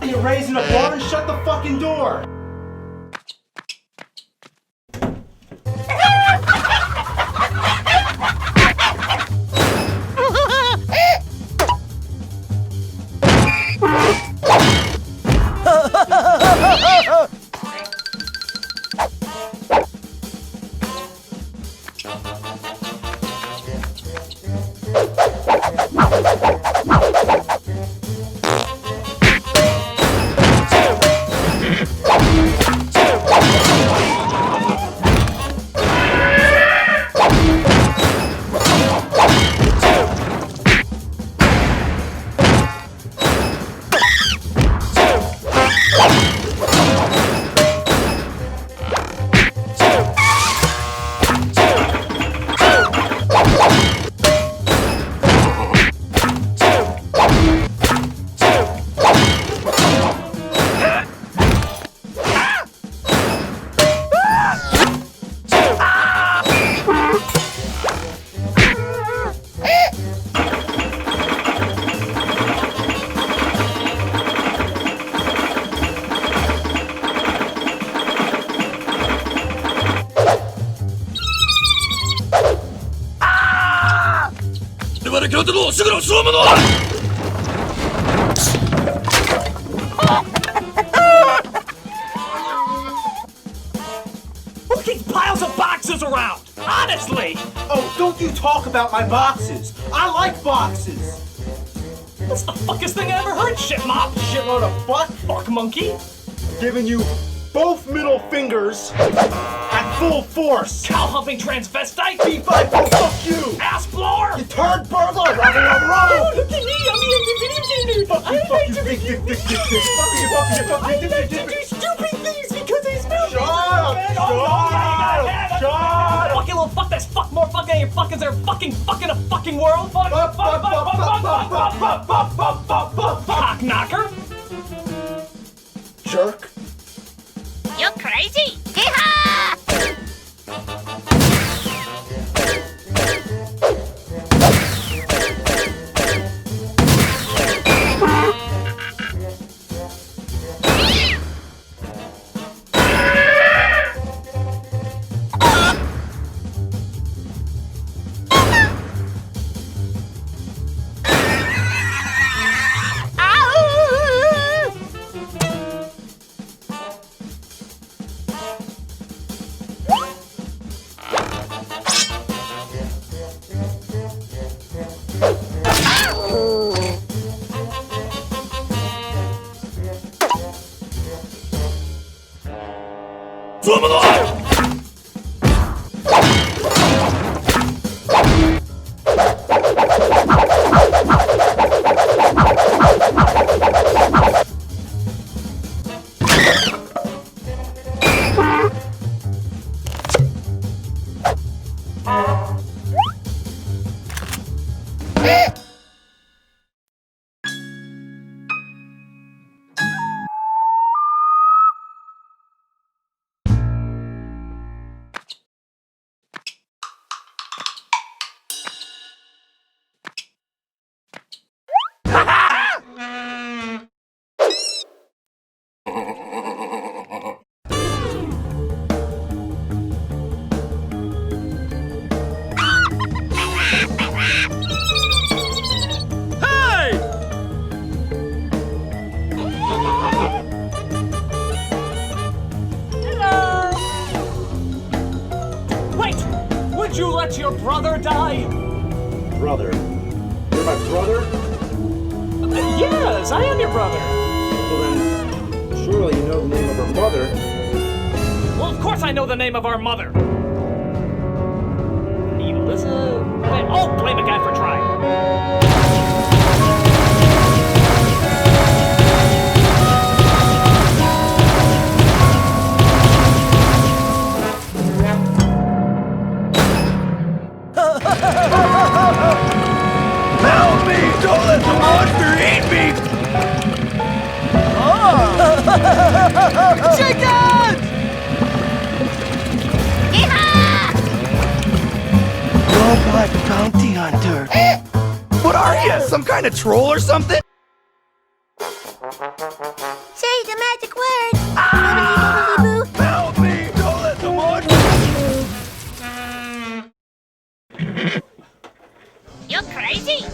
You're raising a bar and shut the fucking door! Who keeps piles of boxes around? Honestly! Oh, don't you talk about my boxes! I like boxes! That's the fuckest thing I ever heard, shit mop! Shitload of fuck! Fuck monkey! Giving you both middle fingers at full force! Cow humping transvestite! B5, oh, fuck you! Ass blower! You turd burglar! Rubble! Look at me! I'm the video game! Fuck you, dick, dick, dick, dick, dick! Fuck you, fuck you, fuck you, I dick, like dick, to dick! do stupid things because I smell Shut up! Shut up! Fucking little fuck that's fuck more fucking than your fuckers are fucking a fucking world! Fuck, fuck, fuck, fuck, fuck, fuck, fuck, fuck, fuck, fuck, fuck, fuck, cock knocker! Jerk! You're crazy! Hee-haw! Would you let your brother die? Brother? You're my brother? Yes, I am your brother. Well then, surely you know the name of her mother. Well, of course I know the name of our mother. Elizabeth. Oh, blame a guy for trying. Help me! Don't let the monster eat me! Chicken! Robot bounty hunter. What are you? Some kind of troll or something? Say the magic word. Boobity boobity boo. Help me! Don't let the monster... You're crazy.